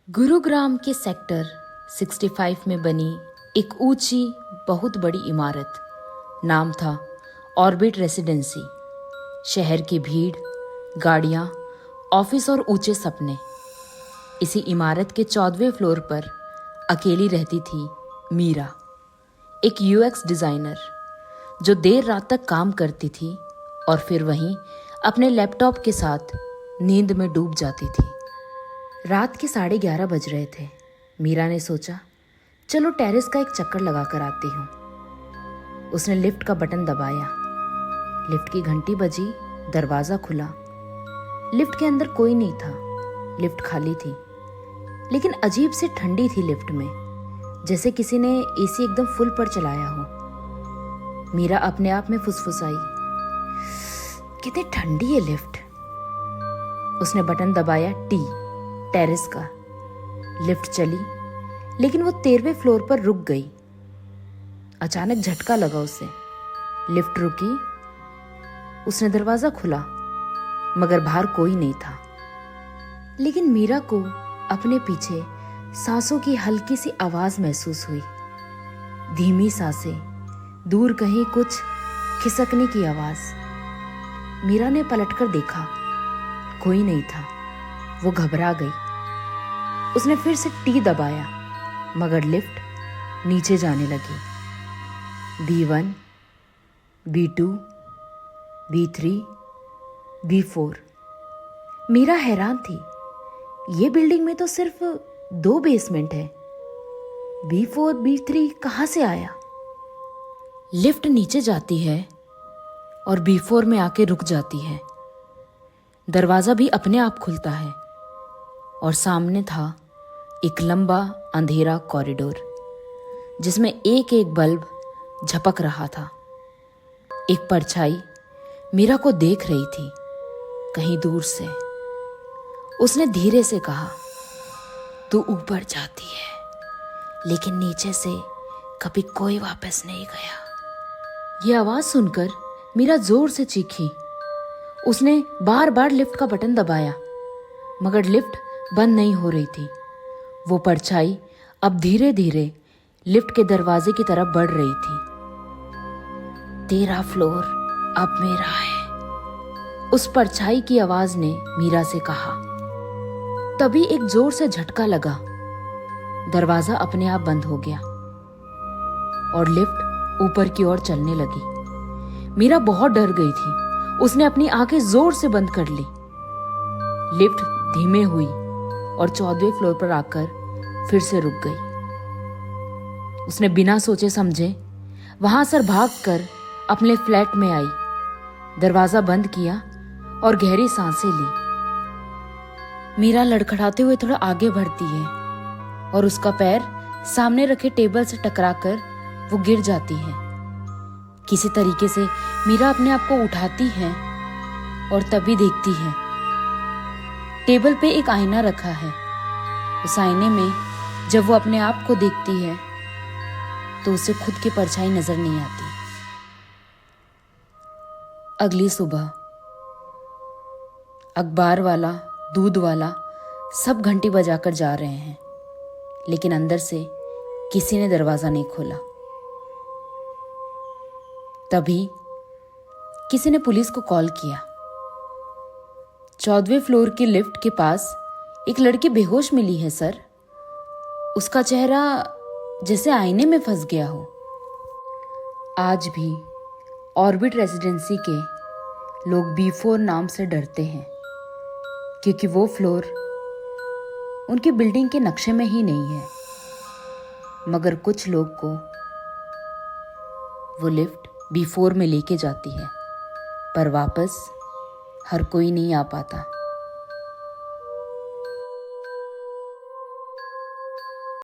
गुरुग्राम के सेक्टर 65 में बनी एक ऊंची बहुत बड़ी इमारत, नाम था ऑर्बिट रेसिडेंसी। शहर की भीड़, गाड़ियां, ऑफिस और ऊंचे सपने। इसी इमारत के 14वें फ्लोर पर अकेली रहती थी मीरा, एक यूएक्स डिज़ाइनर जो देर रात तक काम करती थी और फिर वहीं अपने लैपटॉप के साथ नींद में डूब जाती थी। रात के 11:30 बज रहे थे। मीरा ने सोचा, चलो टेरेस का एक चक्कर लगा कर आती हूँ। उसने लिफ्ट का बटन दबाया। लिफ्ट की घंटी बजी, दरवाज़ा खुला। लिफ्ट के अंदर कोई नहीं था। लिफ्ट खाली थी, लेकिन अजीब सी ठंडी थी लिफ्ट में, जैसे किसी ने एसी एकदम फुल पर चलाया हो। मीरा अपने आप में फुसफुसाई, कितनी ठंडी है लिफ्ट। उसने बटन दबाया टेरेस का। लिफ्ट चली, लेकिन वो 13वें फ्लोर पर रुक गई। अचानक झटका लगा उसे। लिफ्ट रुकी। उसने दरवाजा खोला, मगर बाहर कोई नहीं था। लेकिन मीरा को अपने पीछे सांसों की हल्की सी आवाज महसूस हुई। धीमी सांसें, दूर कहीं कुछ खिसकने की आवाज। मीरा ने पलटकर देखा, कोई नहीं था। वो घबरा गई। उसने फिर से दबाया, मगर लिफ्ट नीचे जाने लगी। B1, B2, B3, B4। Meera हैरान थी, ये बिल्डिंग में तो सिर्फ 2 बेसमेंट है। B4, B3 कहाँ से आया? लिफ्ट नीचे जाती है और B4 में आके रुक जाती है। दरवाजा भी अपने आप खुलता है और सामने था एक लंबा अंधेरा कॉरिडोर, जिसमें एक एक बल्ब झपक रहा था। एक परछाई मीरा को देख रही थी, कहीं दूर से। उसने धीरे से कहा, तू ऊपर जाती है, लेकिन नीचे से कभी कोई वापस नहीं गया। यह आवाज सुनकर मीरा जोर से चीखी। उसने बार बार लिफ्ट का बटन दबाया, मगर लिफ्ट बंद नहीं हो रही थी। वो परछाई अब धीरे धीरे लिफ्ट के दरवाजे की तरफ बढ़ रही थी। 13 फ्लोर अब मेरा है, उस परछाई की आवाज ने मीरा से कहा। तभी एक जोर से झटका लगा। दरवाजा अपने आप बंद हो गया और लिफ्ट ऊपर की ओर चलने लगी। मीरा बहुत डर गई थी। उसने अपनी आंखें जोर से बंद कर ली। लिफ्ट धीमे हुई और 14वें फ्लोर पर आकर फिर से रुक गई। उसने बिना सोचे समझे वहां से भागकर अपने फ्लैट में आई, दरवाजा बंद किया और गहरी सांसें ली। मीरा लड़खड़ाते हुए थोड़ा आगे बढ़ती है और उसका पैर सामने रखे टेबल से टकराकर वो गिर जाती है। किसी तरीके से मीरा अपने आप को उठाती है और तभी देखती है टेबल पे एक आईना रखा है। उस आईने में जब वो अपने आप को देखती है तो उसे खुद की परछाई नजर नहीं आती। अगली सुबह अखबार वाला, दूध वाला सब घंटी बजाकर जा रहे हैं, लेकिन अंदर से किसी ने दरवाजा नहीं खोला। तभी किसी ने पुलिस को कॉल किया। 14वें फ्लोर की लिफ्ट के पास एक लड़की बेहोश मिली है सर। उसका चेहरा जैसे आईने में फंस गया हो। आज भी ऑर्बिट रेसिडेंसी के लोग B4 नाम से डरते हैं, क्योंकि वो फ्लोर उनकी बिल्डिंग के नक्शे में ही नहीं है। मगर कुछ लोग को वो लिफ्ट B4 में लेके जाती है, पर वापस हर कोई नहीं आ पाता।